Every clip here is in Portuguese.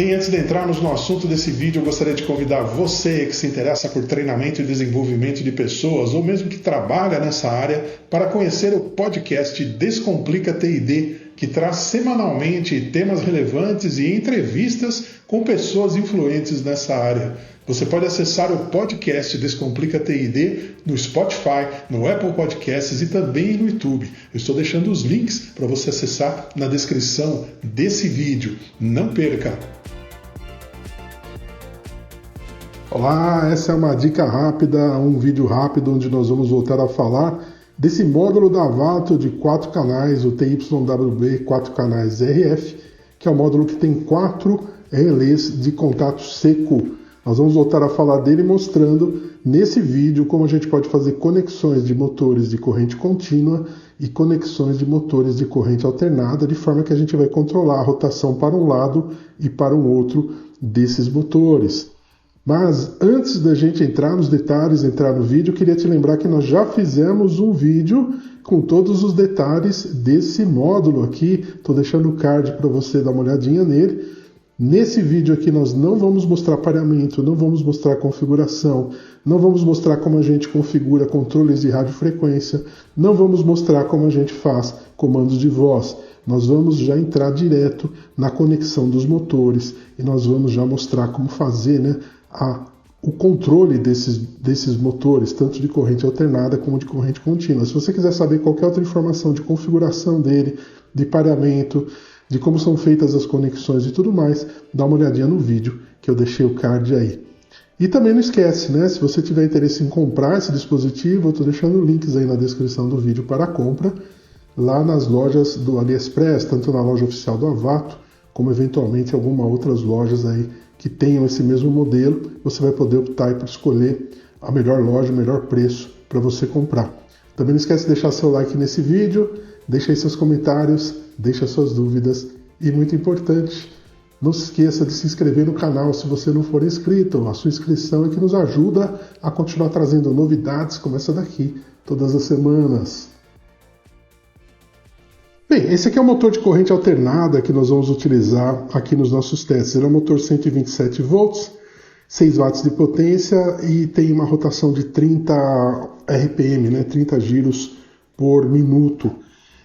Bem, antes de entrarmos no assunto desse vídeo, eu gostaria de convidar você que se interessa por treinamento e desenvolvimento de pessoas, ou mesmo que trabalha nessa área, para conhecer o podcast Descomplica TID, que traz semanalmente temas relevantes e entrevistas com pessoas influentes nessa área. Você pode acessar o podcast Descomplica TID no Spotify, no Apple Podcasts e também no YouTube. Eu estou deixando os links para você acessar na descrição desse vídeo. Não perca! Olá, essa é uma dica rápida, um vídeo rápido onde nós vamos voltar a falar desse módulo da Avato de 4 canais, o TYWB 4 canais RF, que é um módulo que tem 4 relés de contato seco. Nós vamos voltar a falar dele mostrando nesse vídeo como a gente pode fazer conexões de motores de corrente contínua e conexões de motores de corrente alternada, de forma que a gente vai controlar a rotação para um lado e para um outro desses motores. Mas antes da gente entrar nos detalhes, entrar no vídeo, eu queria te lembrar que nós já fizemos um vídeo com todos os detalhes desse módulo aqui. Estou deixando o card para você dar uma olhadinha nele. Nesse vídeo aqui nós não vamos mostrar pareamento, não vamos mostrar configuração, não vamos mostrar como a gente configura controles de radiofrequência, não vamos mostrar como a gente faz comandos de voz. Nós vamos já entrar direto na conexão dos motores e nós vamos já mostrar como fazer, o controle desses motores, tanto de corrente alternada como de corrente contínua. Se você quiser saber qualquer outra informação de configuração dele, de pareamento, de como são feitas as conexões e tudo mais, dá uma olhadinha no vídeo que eu deixei o card aí. E também não esquece, se você tiver interesse em comprar esse dispositivo, eu estou deixando links aí na descrição do vídeo para a compra, lá nas lojas do AliExpress, tanto na loja oficial do Avato, como eventualmente algumas outras lojas aí que tenham esse mesmo modelo. Você vai poder optar por escolher a melhor loja, o melhor preço para você comprar. Também não esquece de deixar seu like nesse vídeo, deixa aí seus comentários, deixa suas dúvidas e, muito importante, não se esqueça de se inscrever no canal se você não for inscrito. A sua inscrição é que nos ajuda a continuar trazendo novidades como essa daqui todas as semanas. Bem, esse aqui é o motor de corrente alternada que nós vamos utilizar aqui nos nossos testes. Ele é um motor 127 volts, 6 watts de potência e tem uma rotação de 30 RPM, 30 giros por minuto.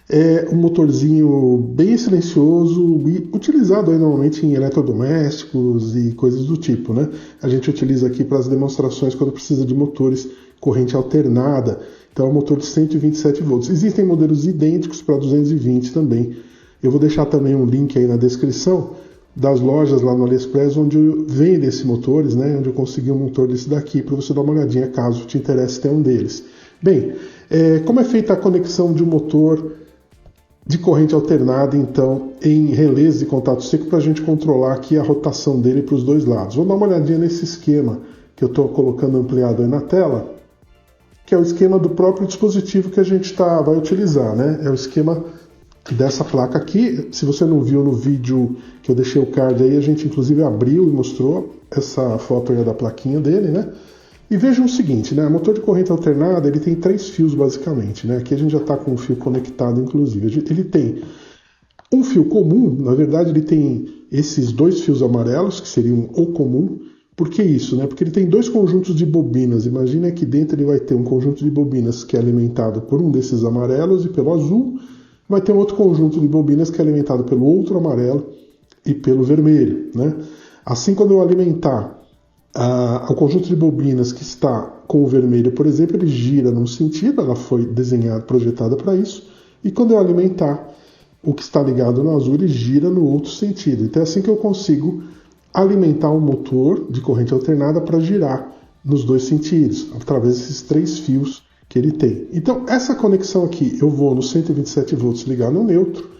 É um motorzinho bem silencioso e utilizado aí normalmente em eletrodomésticos e coisas do tipo, A gente utiliza aqui para as demonstrações quando precisa de motores corrente alternada. Então é um motor de 127 volts. Existem modelos idênticos para 220 também. Eu vou deixar também um link aí na descrição das lojas lá no AliExpress onde vendem esses motores, onde eu consegui um motor desse daqui para você dar uma olhadinha caso te interesse ter um deles. Bem, como é feita a conexão de um motor de corrente alternada, então, em relés de contato seco para a gente controlar aqui a rotação dele para os dois lados. Vamos dar uma olhadinha nesse esquema que eu estou colocando ampliado aí na tela, que é o esquema do próprio dispositivo que a gente vai utilizar, É o esquema dessa placa aqui. Se você não viu no vídeo que eu deixei o card aí, a gente inclusive abriu e mostrou essa foto aí da plaquinha dele, E vejam o seguinte, o motor de corrente alternada, ele tem 3 fios basicamente, Aqui a gente já está com o fio conectado, inclusive. Ele tem um fio comum, na verdade ele tem esses 2 fios amarelos, que seriam o comum. Por que isso? Porque ele tem 2 conjuntos de bobinas. Imagina que dentro ele vai ter um conjunto de bobinas que é alimentado por um desses amarelos e pelo azul. Vai ter um outro conjunto de bobinas que é alimentado pelo outro amarelo e pelo vermelho. Assim, quando eu alimentar o conjunto de bobinas que está com o vermelho, por exemplo, ele gira num sentido, ela foi desenhada, projetada para isso. E quando eu alimentar o que está ligado no azul, ele gira no outro sentido. Então é assim que eu consigo alimentar um motor de corrente alternada para girar nos 2 sentidos, através desses 3 fios que ele tem. Então, essa conexão aqui, eu vou no 127 volts ligar no neutro,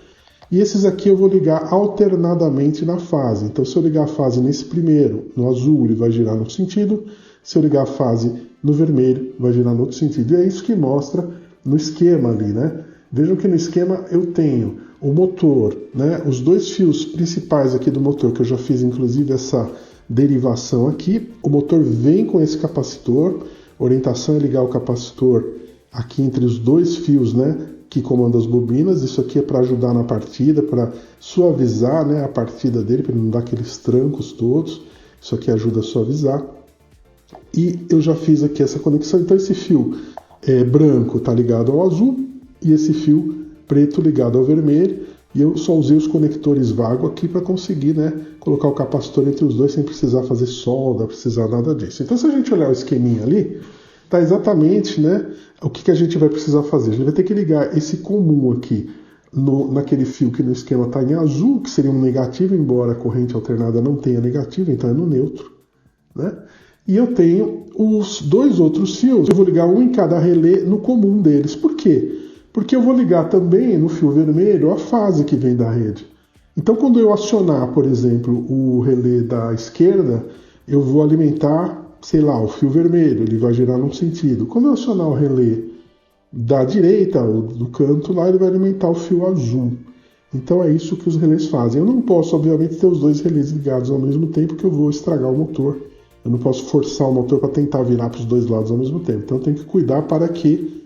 e esses aqui eu vou ligar alternadamente na fase. Então, se eu ligar a fase nesse primeiro, no azul, ele vai girar num sentido, se eu ligar a fase no vermelho, vai girar no outro sentido. E é isso que mostra no esquema ali, Vejam que no esquema eu tenho o motor, os 2 fios principais aqui do motor, que eu já fiz inclusive essa derivação aqui. O motor vem com esse capacitor, a orientação é ligar o capacitor aqui entre os 2 fios, que comanda as bobinas. Isso aqui é para ajudar na partida, para suavizar, né, a partida dele, para não dar aqueles trancos todos. Isso aqui ajuda a suavizar. E eu já fiz aqui essa conexão. Então esse fio branco está ligado ao azul e esse fio preto ligado ao vermelho. E eu só usei os conectores vago aqui para conseguir, né, colocar o capacitor entre os dois sem precisar fazer solda, precisar nada disso. Então se a gente olhar o esqueminha ali, tá exatamente, né, o que a gente vai precisar fazer. A gente vai ter que ligar esse comum aqui naquele fio que no esquema está em azul, que seria um negativo, embora a corrente alternada não tenha negativo, então é no neutro, né? E eu tenho os dois outros fios, eu vou ligar um em cada relé no comum deles. Por quê? Porque eu vou ligar também no fio vermelho a fase que vem da rede. Então quando eu acionar, por exemplo, o relé da esquerda, eu vou alimentar, sei lá, o fio vermelho, ele vai girar num sentido. Quando eu acionar o relé da direita, ou do canto lá, ele vai alimentar o fio azul. Então é isso que os relés fazem. Eu não posso, obviamente, ter os dois relés ligados ao mesmo tempo, que eu vou estragar o motor. Eu não posso forçar o motor para tentar virar para os dois lados ao mesmo tempo. Então eu tenho que cuidar para que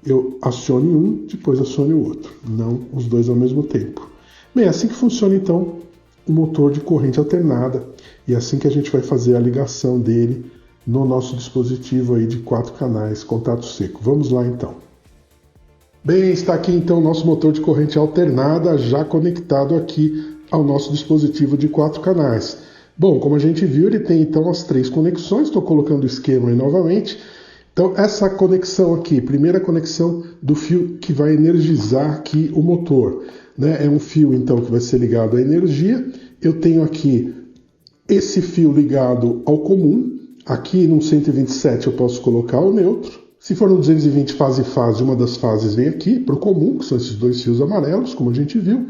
eu acione um, depois acione o outro, não os dois ao mesmo tempo. Bem, é assim que funciona então o motor de corrente alternada, e é assim que a gente vai fazer a ligação dele no nosso dispositivo aí de 4 canais, contato seco. Vamos lá então. Bem, está aqui então o nosso motor de corrente alternada já conectado aqui ao nosso dispositivo de 4 canais. Bom, como a gente viu, ele tem então as 3 conexões, estou colocando o esquema aí novamente. Então essa conexão aqui, primeira conexão do fio que vai energizar aqui o motor, né? É um fio então que vai ser ligado à energia. Eu tenho aqui esse fio ligado ao comum. Aqui no 127 eu posso colocar o neutro. Se for no 220 fase, uma das fases vem aqui para o comum, que são esses 2 fios amarelos, como a gente viu.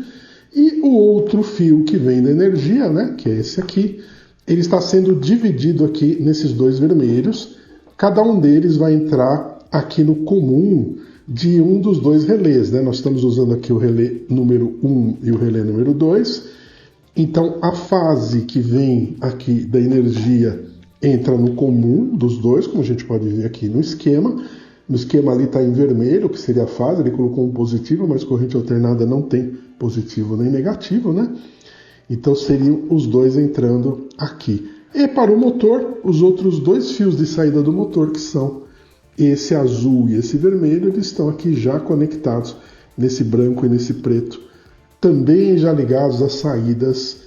E o outro fio que vem da energia, né, que é esse aqui, ele está sendo dividido aqui nesses 2 vermelhos. Cada um deles vai entrar aqui no comum de um dos 2 relés, né? Nós estamos usando aqui o relé número 1 e o relé número 2. Então a fase que vem aqui da energia entra no comum dos 2, como a gente pode ver aqui no esquema. No esquema ali está em vermelho, que seria a fase, ele colocou um positivo, mas corrente alternada não tem positivo nem negativo, né? Então seriam os 2 entrando aqui. E para o motor, os outros 2 fios de saída do motor, que são esse azul e esse vermelho, eles estão aqui já conectados nesse branco e nesse preto, também já ligados às saídas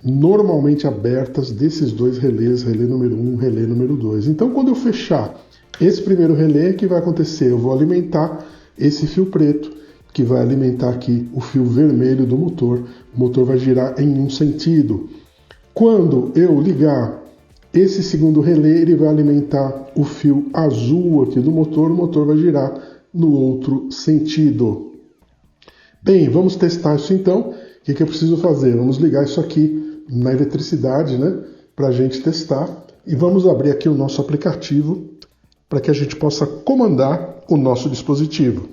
normalmente abertas desses 2 relés, relé número 1, relé número 2. Então quando eu fechar esse primeiro relé, o que vai acontecer? Eu vou alimentar esse fio preto, que vai alimentar aqui o fio vermelho do motor. O motor vai girar em um sentido. Quando eu ligar esse segundo relé, ele vai alimentar o fio azul aqui do motor, o motor vai girar no outro sentido. Bem, vamos testar isso então. O que eu preciso fazer? Vamos ligar isso aqui na eletricidade, né, para a gente testar. E vamos abrir aqui o nosso aplicativo para que a gente possa comandar o nosso dispositivo.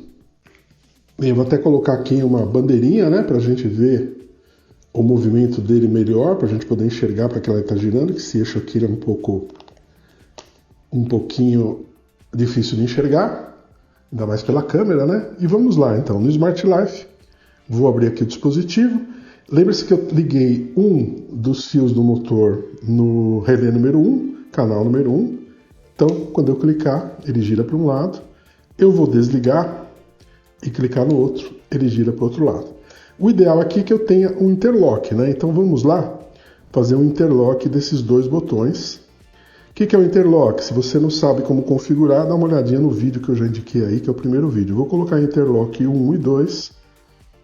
Bem, eu vou até colocar aqui uma bandeirinha, né, para a gente ver o movimento dele melhor, para a gente poder enxergar para que ela está girando, que esse eixo aqui é um pouquinho difícil de enxergar, ainda mais pela câmera, né? E vamos lá, então, no Smart Life, vou abrir aqui o dispositivo. Lembre-se que eu liguei um dos fios do motor no relé número 1, canal número 1. Então, quando eu clicar, ele gira para um lado. Eu vou desligar e clicar no outro, ele gira para o outro lado. O ideal aqui é que eu tenha um interlock, né? Então vamos lá fazer um interlock desses 2 botões. O que é o interlock? Se você não sabe como configurar, dá uma olhadinha no vídeo que eu já indiquei aí, que é o primeiro vídeo. Vou colocar interlock 1 e 2.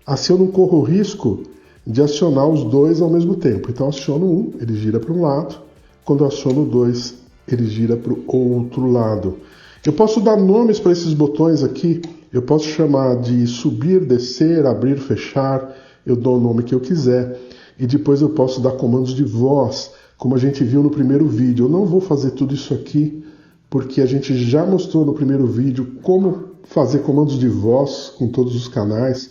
Assim eu não corro o risco de acionar os 2 ao mesmo tempo. Então aciono um, ele gira para um lado. Quando eu aciono o 2, ele gira para o outro lado. Eu posso dar nomes para esses botões aqui. Eu posso chamar de subir, descer, abrir, fechar. Eu dou o nome que eu quiser. E depois eu posso dar comandos de voz, como a gente viu no primeiro vídeo. Eu não vou fazer tudo isso aqui, porque a gente já mostrou no primeiro vídeo como fazer comandos de voz com todos os canais.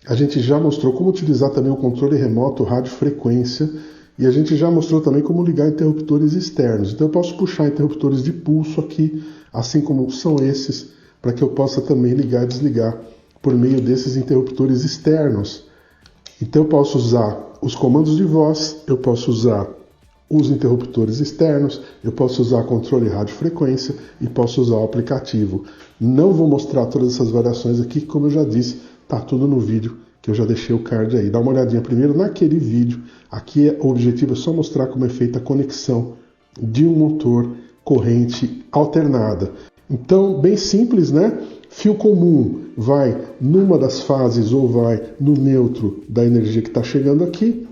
A gente já mostrou como utilizar também o controle remoto rádio-frequência. E a gente já mostrou também como ligar interruptores externos. Então eu posso puxar interruptores de pulso aqui, assim como são esses, para que eu possa também ligar e desligar por meio desses interruptores externos. Então eu posso usar os comandos de voz, eu posso usar os interruptores externos, eu posso usar controle radiofrequência e posso usar o aplicativo. Não vou mostrar todas essas variações aqui, como eu já disse, tá tudo no vídeo que eu já deixei o card aí. Dá uma olhadinha primeiro naquele vídeo. Aqui o objetivo é só mostrar como é feita a conexão de um motor corrente alternada. Então, bem simples, né? Fio comum vai numa das fases ou vai no neutro da energia que está chegando aqui.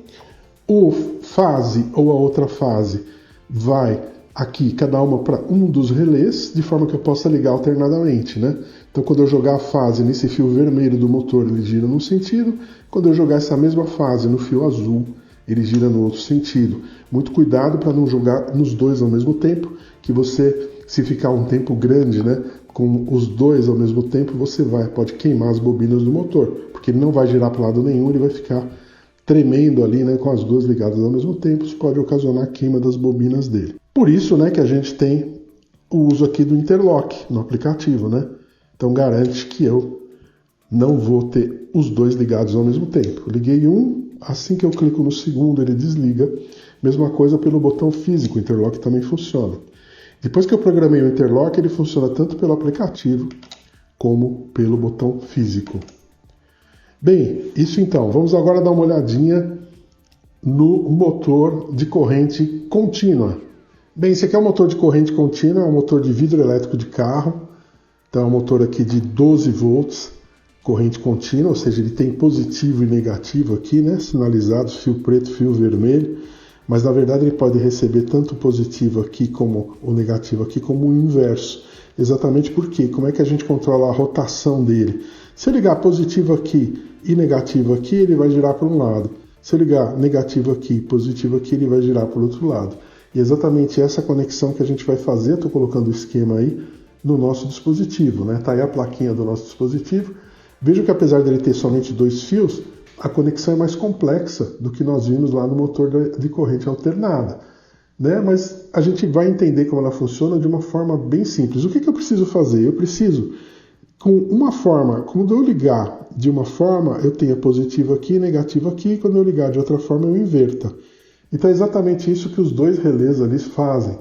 O fase ou a outra fase vai aqui, cada uma para um dos relés, de forma que eu possa ligar alternadamente, né? Então, quando eu jogar a fase nesse fio vermelho do motor, ele gira num sentido. Quando eu jogar essa mesma fase no fio azul, ele gira no outro sentido. Muito cuidado para não jogar nos dois ao mesmo tempo, que você, se ficar um tempo grande, né, com os dois ao mesmo tempo, você pode queimar as bobinas do motor, porque ele não vai girar para lado nenhum, ele vai ficar tremendo ali, né, com as duas ligadas ao mesmo tempo, isso pode ocasionar a queima das bobinas dele. Por isso, né, que a gente tem o uso aqui do interlock no aplicativo, né? Então garante que eu não vou ter os dois ligados ao mesmo tempo. Eu liguei um, assim que eu clico no segundo ele desliga. Mesma coisa pelo botão físico, o interlock também funciona. Depois que eu programei o interlock, ele funciona tanto pelo aplicativo como pelo botão físico. Bem, isso então. Vamos agora dar uma olhadinha no motor de corrente contínua. Bem, esse aqui é um motor de corrente contínua, é um motor de vidro elétrico de carro. Então é um motor aqui de 12 volts, corrente contínua, ou seja, ele tem positivo e negativo aqui, né, sinalizados, fio preto, fio vermelho. Mas na verdade ele pode receber tanto o positivo aqui como o negativo aqui, como o inverso. Exatamente porque, como é que a gente controla a rotação dele? Se eu ligar positivo aqui e negativo aqui, ele vai girar para um lado. Se eu ligar negativo aqui e positivo aqui, ele vai girar para o outro lado. E exatamente essa conexão que a gente vai fazer, estou colocando o esquema aí, no nosso dispositivo, né? Tá aí a plaquinha do nosso dispositivo. Veja que apesar dele ter somente 2 fios, a conexão é mais complexa do que nós vimos lá no motor de corrente alternada, né? Mas a gente vai entender como ela funciona de uma forma bem simples. O que eu preciso fazer? Eu preciso, com uma forma, quando eu ligar de uma forma, eu tenho positivo aqui, negativo aqui, e quando eu ligar de outra forma, eu inverta. Então é exatamente isso que os dois relés ali fazem.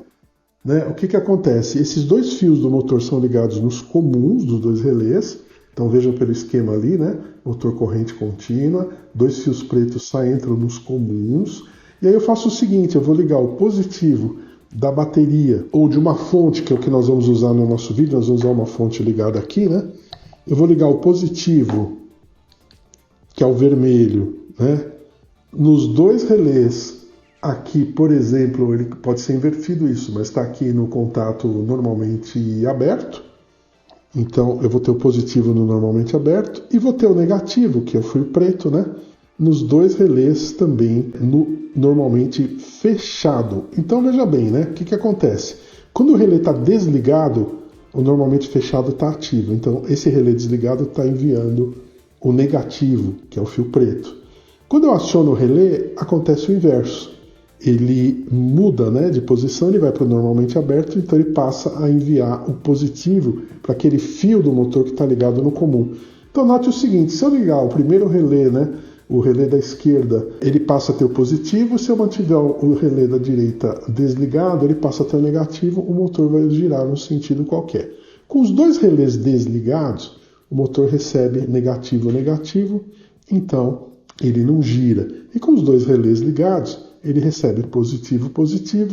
Né? O que acontece? Esses 2 fios do motor são ligados nos comuns dos 2 relés. Então vejam pelo esquema ali, né? Motor corrente contínua, 2 fios pretos entram nos comuns. E aí eu faço o seguinte, eu vou ligar o positivo da bateria ou de uma fonte, que é o que nós vamos usar no nosso vídeo, nós vamos usar uma fonte ligada aqui, né? Eu vou ligar o positivo, que é o vermelho, né? Nos 2 relés. Aqui, por exemplo, ele pode ser invertido isso, mas está aqui no contato normalmente aberto. Então, eu vou ter o positivo no normalmente aberto e vou ter o negativo, que é o fio preto, né? Nos 2 relés também no normalmente fechado. Então, veja bem, né? O que acontece? Quando o relé está desligado, o normalmente fechado está ativo. Então, esse relé desligado está enviando o negativo, que é o fio preto. Quando eu aciono o relé, acontece o inverso. Ele muda, né, de posição, ele vai para o normalmente aberto, então ele passa a enviar o positivo para aquele fio do motor que está ligado no comum. Então note o seguinte, se eu ligar o primeiro relé, né, o relé da esquerda, ele passa a ter o positivo, se eu mantiver o relé da direita desligado, ele passa a ter o negativo, o motor vai girar num sentido qualquer. Com os 2 relés desligados, o motor recebe negativo, então ele não gira. E com os 2 relés ligados, ele recebe positivo,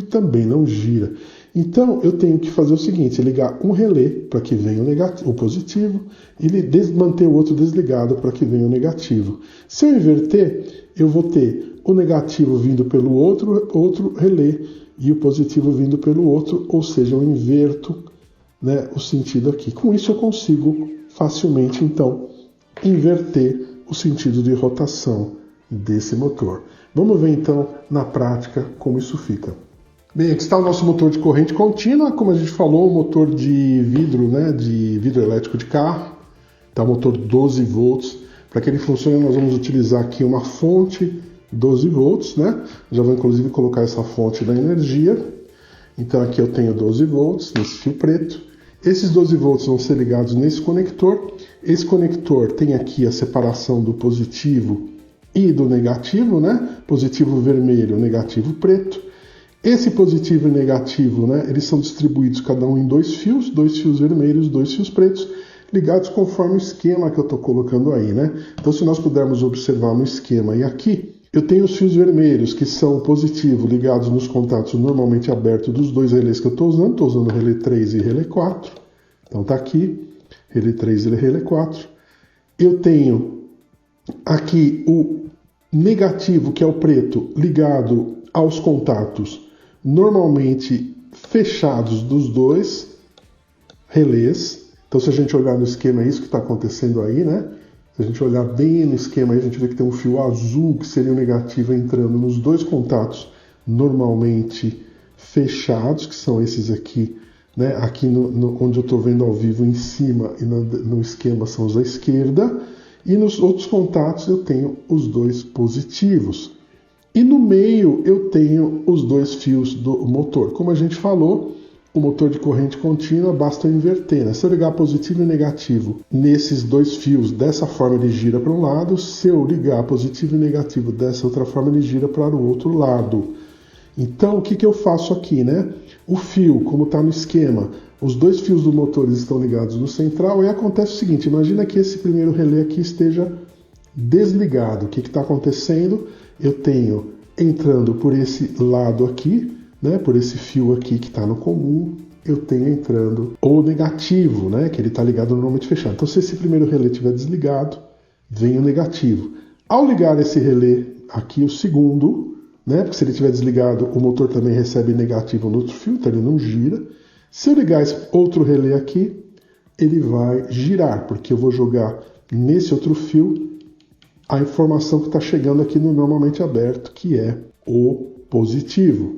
também não gira. Então, eu tenho que fazer o seguinte, ligar um relé para que venha o positivo e manter o outro desligado para que venha o negativo. Se eu inverter, eu vou ter o negativo vindo pelo outro relé e o positivo vindo pelo outro, ou seja, eu inverto, né, o sentido aqui. Com isso, eu consigo facilmente, então, inverter o sentido de rotação desse motor. Vamos ver então na prática como isso fica. Bem, aqui está o nosso motor de corrente contínua, como a gente falou, um motor de vidro, né, de vidro elétrico de carro. Então, motor 12 volts. Para que ele funcione, nós vamos utilizar aqui uma fonte 12 volts, né? Já vou inclusive colocar essa fonte da energia. Então aqui eu tenho 12 volts nesse fio preto. Esses 12 volts vão ser ligados nesse conector. Esse conector tem aqui a separação do positivo e do negativo, né? Positivo vermelho, negativo preto. Esse positivo e negativo, né? Eles são distribuídos cada um em dois fios vermelhos, 2 fios pretos, ligados conforme o esquema que eu estou colocando aí, né? Então, se nós pudermos observar no esquema e aqui, eu tenho os fios vermelhos, que são o positivo, ligados nos contatos normalmente abertos dos dois relés que eu estou usando o relé 3 e relé 4. Então tá aqui, relé 3 e relé 4. Eu tenho aqui o negativo, que é o preto, ligado aos contatos normalmente fechados dos dois relés. Então, se a gente olhar no esquema, é isso que está acontecendo aí, né? Se a gente olhar bem no esquema, aí a gente vê que tem um fio azul, que seria o negativo, entrando nos dois contatos normalmente fechados, que são esses aqui, né? Aqui onde eu estou vendo ao vivo em cima e no esquema são os da esquerda. E nos outros contatos eu tenho os dois positivos. E no meio eu tenho os dois fios do motor. Como a gente falou, o motor de corrente contínua basta eu inverter, né? Se eu ligar positivo e negativo nesses dois fios, dessa forma ele gira para um lado. Se eu ligar positivo e negativo dessa outra forma, ele gira para o outro lado. Então, o que eu faço aqui, né? O fio, como está no esquema, os dois fios do motor estão ligados no central, e acontece o seguinte: imagina que esse primeiro relé aqui esteja desligado. O que está acontecendo? Eu tenho entrando por esse lado aqui, né, por esse fio aqui que está no comum, eu tenho entrando o negativo, né, que ele está ligado normalmente fechado. Então, se esse primeiro relé estiver desligado, vem o negativo. Ao ligar esse relé aqui, o segundo, né, porque se ele estiver desligado, o motor também recebe negativo no outro fio, então ele não gira. Se eu ligar esse outro relé aqui, ele vai girar, porque eu vou jogar nesse outro fio a informação que está chegando aqui no normalmente aberto, que é o positivo.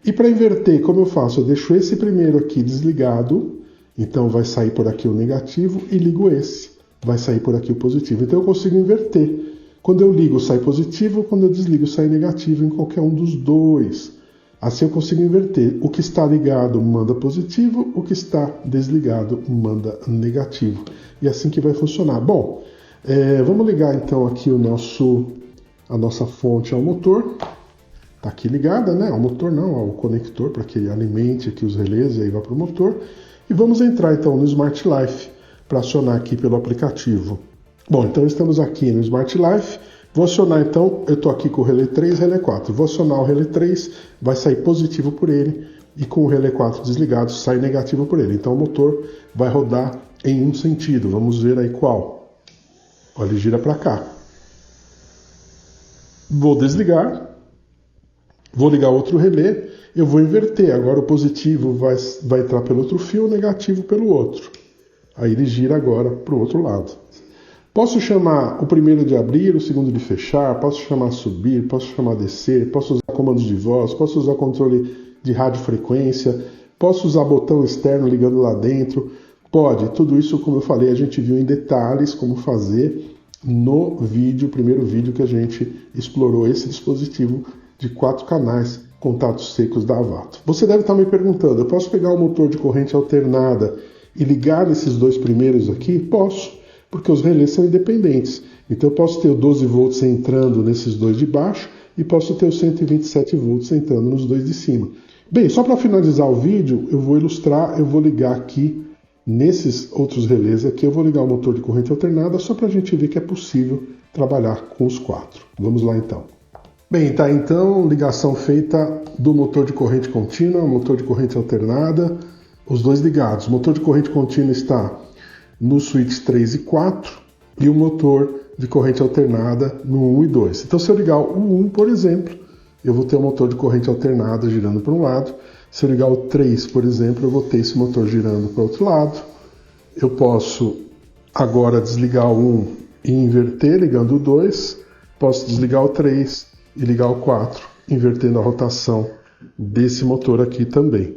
E para inverter, como eu faço? Eu deixo esse primeiro aqui desligado, então vai sair por aqui o negativo, e ligo esse, vai sair por aqui o positivo. Então eu consigo inverter. Quando eu ligo, sai positivo, quando eu desligo, sai negativo em qualquer um dos dois. Assim eu consigo inverter. O que está ligado manda positivo, o que está desligado manda negativo. E é assim que vai funcionar. Bom, vamos ligar então aqui a nossa fonte ao motor. Está aqui ligada, né? Ao motor não, ao conector, para que ele alimente aqui os relés e aí vá para o motor. E vamos entrar então no Smart Life para acionar aqui pelo aplicativo. Bom, então estamos aqui no Smart Life. Vou acionar então, eu estou aqui com o relé 3 e relé 4. Vou acionar o relé 3, vai sair positivo por ele, e com o relé 4 desligado sai negativo por ele. Então o motor vai rodar em um sentido. Vamos ver aí qual. Olha, ele gira para cá. Vou desligar. Vou ligar outro relé, eu vou inverter. Agora o positivo vai entrar pelo outro fio, o negativo pelo outro. Aí ele gira agora para o outro lado. Posso chamar o primeiro de abrir, o segundo de fechar, posso chamar subir, posso chamar descer, posso usar comandos de voz, posso usar controle de radiofrequência, posso usar botão externo ligando lá dentro. Pode, tudo isso, como eu falei, a gente viu em detalhes como fazer no primeiro vídeo que a gente explorou esse dispositivo de 4 canais, contatos secos da Avato. Você deve estar me perguntando, eu posso pegar o motor de corrente alternada e ligar esses dois primeiros aqui? Posso, porque os relés são independentes. Então eu posso ter o 12 volts entrando nesses dois de baixo e posso ter os 127 volts entrando nos dois de cima. Bem, só para finalizar o vídeo, eu vou ilustrar, eu vou ligar aqui, nesses outros relés aqui, eu vou ligar o motor de corrente alternada só para a gente ver que é possível trabalhar com os 4. Vamos lá então. Bem, tá então, ligação feita do motor de corrente contínua, motor de corrente alternada, os dois ligados. O motor de corrente contínua está no switch 3 e 4 e o motor de corrente alternada no 1 e 2. Então, se eu ligar o 1, por exemplo, eu vou ter o motor de corrente alternada girando para um lado. Se eu ligar o 3, por exemplo, eu vou ter esse motor girando para o outro lado. Eu posso agora desligar o 1 e inverter, ligando o 2. Posso desligar o 3 e ligar o 4, invertendo a rotação desse motor aqui também.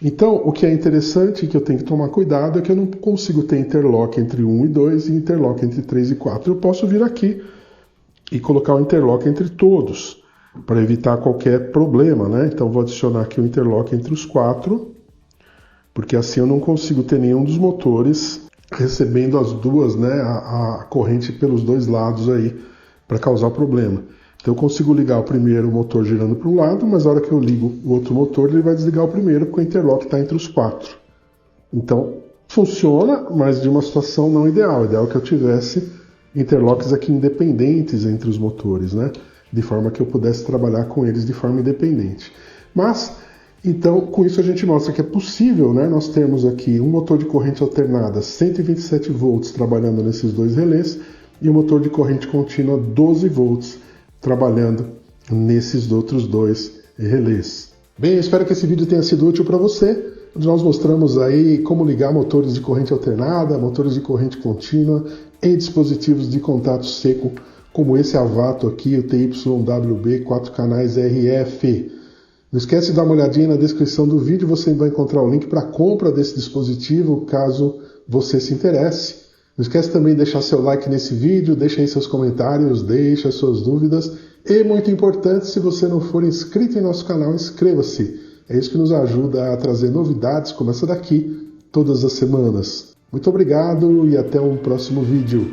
Então, o que é interessante, que eu tenho que tomar cuidado, é que eu não consigo ter interlock entre 1 e 2 e interlock entre 3 e 4. Eu posso vir aqui e colocar o interlock entre todos, para evitar qualquer problema, né? Então, vou adicionar aqui o interlock entre os 4. porque assim eu não consigo ter nenhum dos motores recebendo as duas, né, a corrente pelos dois lados aí para causar problema. Então eu consigo ligar o primeiro motor girando para um lado, mas a hora que eu ligo o outro motor ele vai desligar o primeiro porque o interlock está entre os quatro. Então funciona, mas de uma situação não ideal. O ideal é que eu tivesse interlocks aqui independentes entre os motores, né, de forma que eu pudesse trabalhar com eles de forma independente. Mas então, com isso a gente mostra que é possível, né, nós termos aqui um motor de corrente alternada 127 volts trabalhando nesses dois relés e um motor de corrente contínua 12 volts trabalhando nesses outros dois relés. Bem, eu espero que esse vídeo tenha sido útil para você, onde nós mostramos aí como ligar motores de corrente alternada, motores de corrente contínua em dispositivos de contato seco, como esse Avato aqui, o TYWB 4 canais RF. Não esquece de dar uma olhadinha na descrição do vídeo, você vai encontrar o link para a compra desse dispositivo, caso você se interesse. Não esquece também de deixar seu like nesse vídeo, deixa aí seus comentários, deixa suas dúvidas. E, muito importante, se você não for inscrito em nosso canal, inscreva-se. É isso que nos ajuda a trazer novidades como essa daqui, todas as semanas. Muito obrigado e até um próximo vídeo.